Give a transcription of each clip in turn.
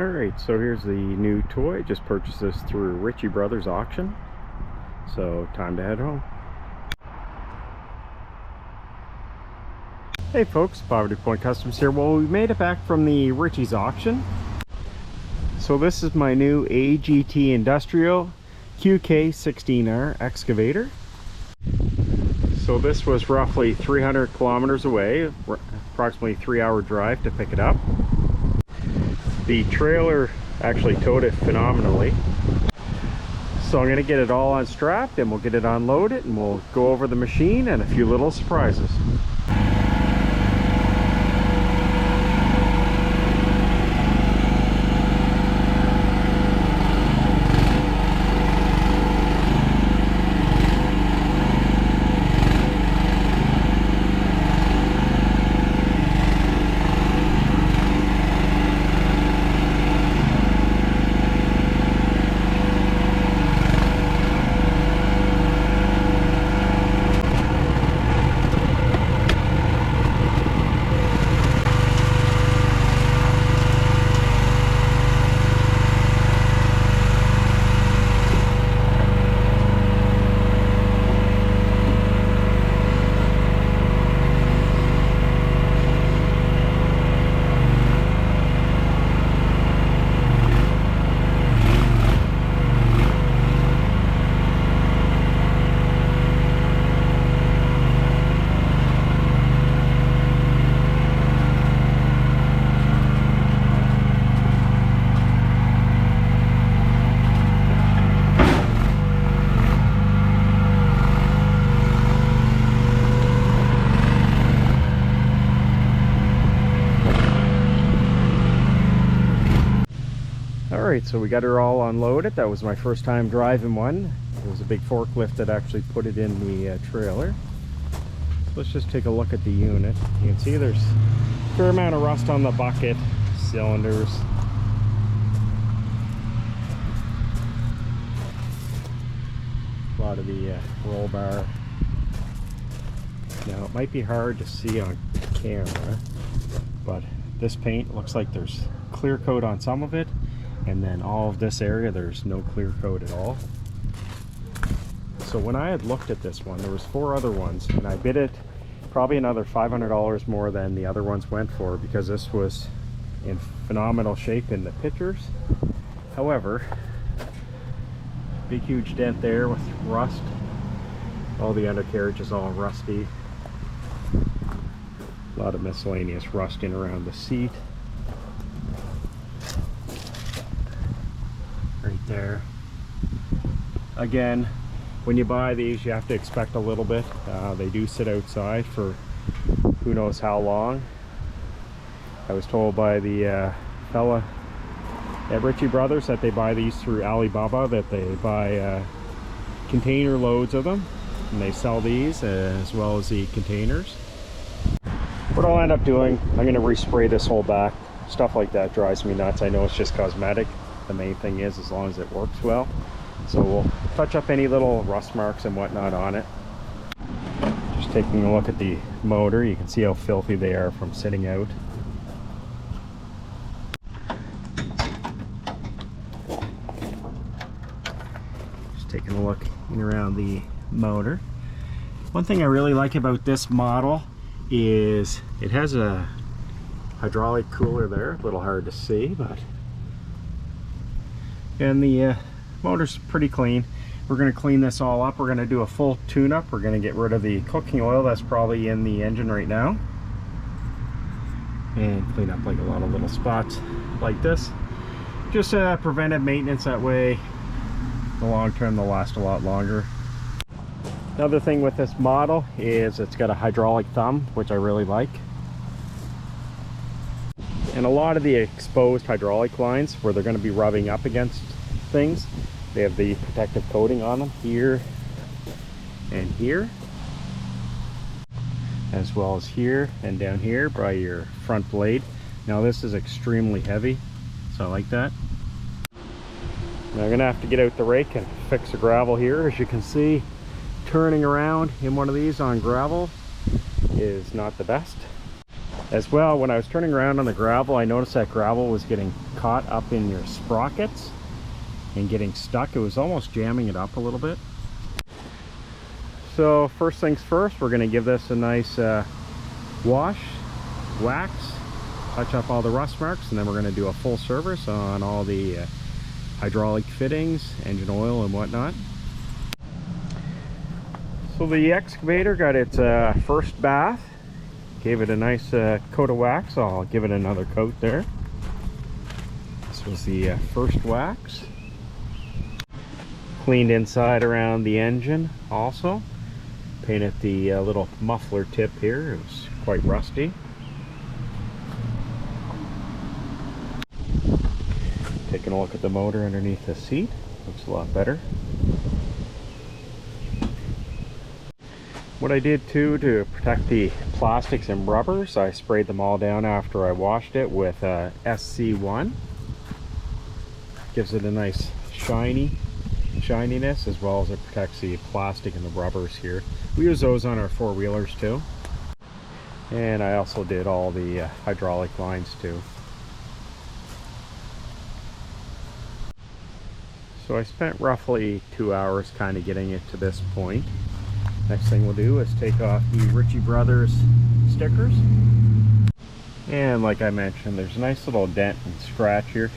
Alright, so here's the new toy. Just purchased this through Ritchie Brothers auction. So time to head home. Hey folks, Poverty Point Customs here. Well, we made it back from the Ritchie's auction. So this is my new AGT Industrial QK16R excavator. So this was roughly 300 kilometers away, approximately 3-hour drive to pick it up. The trailer actually towed it phenomenally. So I'm going to get it all unstrapped and we'll get it unloaded and we'll go over the machine and a few little surprises. Alright, so we got her all unloaded. That was my first time driving one. It was a big forklift that actually put it in the trailer. Let's just take a look at the unit. You can see there's a fair amount of rust on the bucket, cylinders. A lot of the roll bar. Now it might be hard to see on camera, but this paint looks like there's clear coat on some of it. And then all of this area, there's no clear coat at all. So when I had looked at this one, there was 4 other ones, and I bid it probably another $500 more than the other ones went for, because this was in phenomenal shape in the pictures. However, big huge dent there with rust. All the undercarriage is all rusty. A lot of miscellaneous rusting around the seat. Right there. Again, when you buy these, you have to expect a little bit. They do sit outside for who knows how long. I was told by the fella at Ritchie Brothers that they buy these through Alibaba, that they buy container loads of them, and they sell these as well as the containers. What I'll end up doing, I'm going to respray this whole back. Stuff like that drives me nuts. I know it's just cosmetic. The main thing is as long as it works well. So we'll touch up any little rust marks and whatnot on it. Just taking a look at the motor, you can see how filthy they are from sitting out. Just taking a look in around the motor. One thing I really like about this model is it has a hydraulic cooler there. A little hard to see, but and the motor's pretty clean. We're going to clean this all up. We're going to do a full tune-up. We're going to get rid of the cooking oil that's probably in the engine right now, and clean up like a lot of little spots like this. Just preventive maintenance, that way the long term they'll last a lot longer. Another thing with this model is it's got a hydraulic thumb, which I really like. And a lot of the exposed hydraulic lines where they're going to be rubbing up against things, they have the protective coating on them here and here, as well as here and down here by your front blade. Now this is extremely heavy, so I like that. Now I'm going to have to get out the rake and fix the gravel here. As you can see, turning around in one of these on gravel is not the best. As well, when I was turning around on the gravel, I noticed that gravel was getting caught up in your sprockets and getting stuck. It was almost jamming it up a little bit. So first things first, we're going to give this a nice wash, wax, touch up all the rust marks, and then we're going to do a full service on all the hydraulic fittings, engine oil and whatnot. So the excavator got its first bath. Gave it a nice coat of wax. I'll give it another coat there. This was the first wax. Cleaned inside around the engine also. Painted the little muffler tip here. It was quite rusty. Taking a look at the motor underneath the seat. Looks a lot better. What I did too to protect the plastics and rubbers, I sprayed them all down after I washed it with SC1. Gives it a nice shininess, as well as it protects the plastic and the rubbers here. We use those on our four-wheelers too. And I also did all the hydraulic lines too. So I spent roughly 2 hours kind of getting it to this point. Next thing we'll do is take off the Ritchie Brothers stickers. And like I mentioned, there's a nice little dent and scratch here.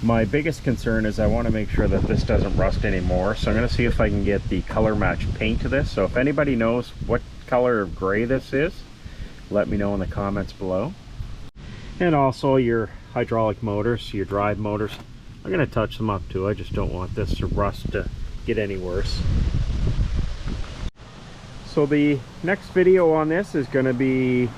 My biggest concern is I want to make sure that this doesn't rust anymore. So I'm going to see if I can get the color match paint to this. So if anybody knows what color of gray this is, let me know in the comments below. And also your hydraulic motors, your drive motors, I'm going to touch them up too. I just don't want this to rust to get any worse. So the next video on this is going to be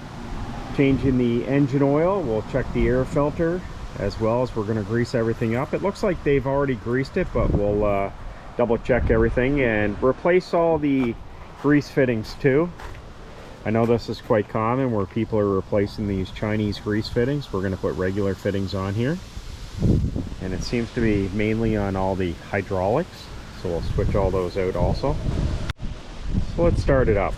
changing the engine oil. We'll check the air filter, as well as we're going to grease everything up. It looks like they've already greased it, but we'll double check everything and replace all the grease fittings too. I know this is quite common where people are replacing these Chinese grease fittings. We're going to put regular fittings on here. And it seems to be mainly on all the hydraulics. So we'll switch all those out also. So let's start it up.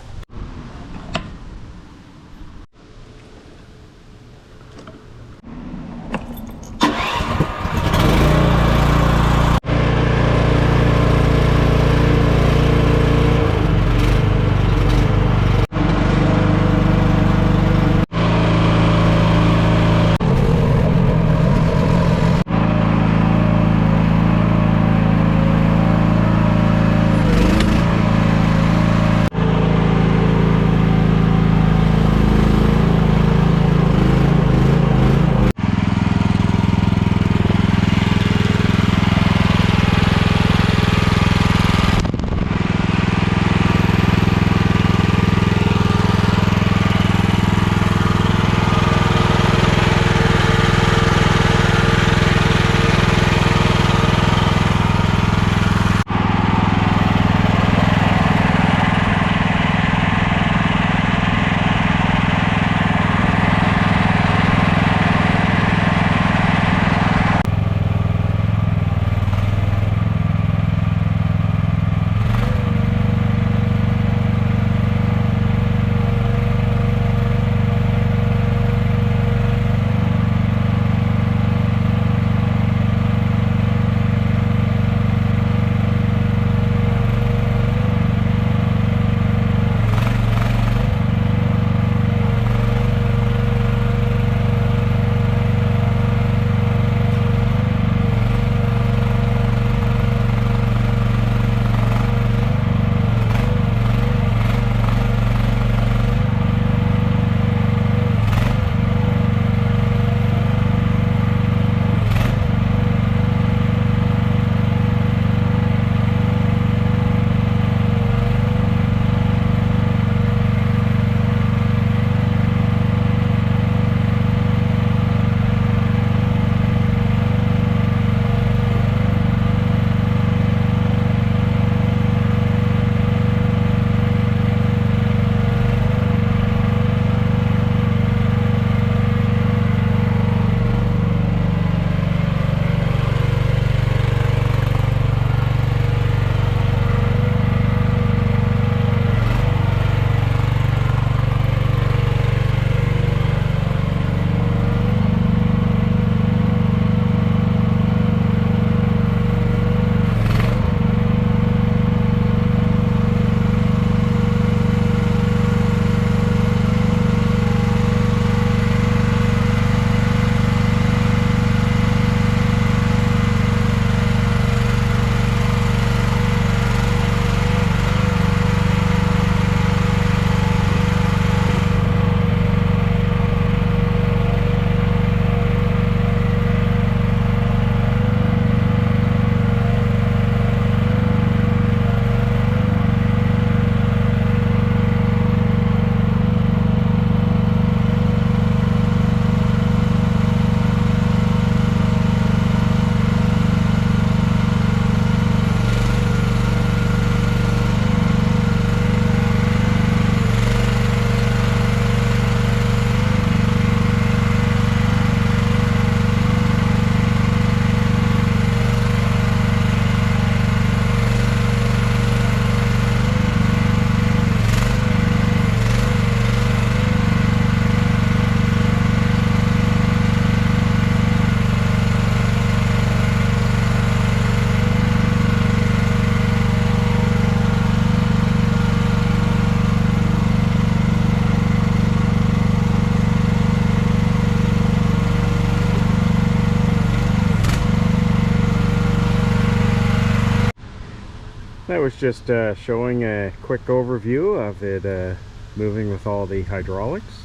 That was just showing a quick overview of it moving with all the hydraulics,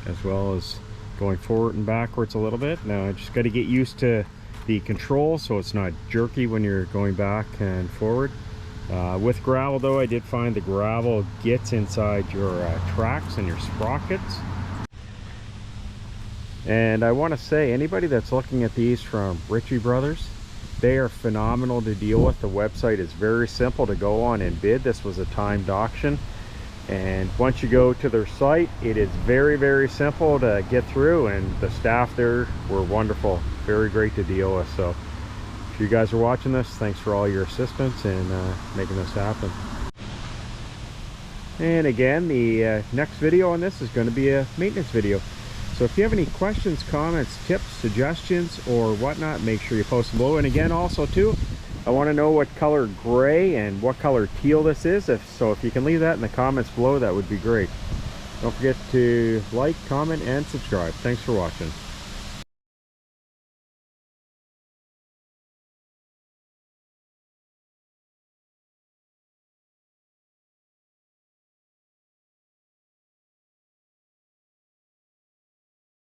as well as going forward and backwards a little bit. Now I just got to get used to the control so it's not jerky when you're going back and forward. With gravel though, I did find the gravel gets inside your tracks and your sprockets. And I want to say, anybody that's looking at these from Ritchie Brothers, they are phenomenal to deal with. The website is very simple to go on and bid. This was a timed auction, and once you go to their site, it is very, very simple to get through, and the staff there were wonderful, very great to deal with. So if you guys are watching this, thanks for all your assistance in making this happen. And again, the next video on this is going to be a maintenance video. So if you have any questions, comments, tips, suggestions, or whatnot, make sure you post below. And again, also too, I want to know what color gray and what color teal this is. If you can leave that in the comments below, that would be great. Don't forget to like, comment, and subscribe. Thanks for watching.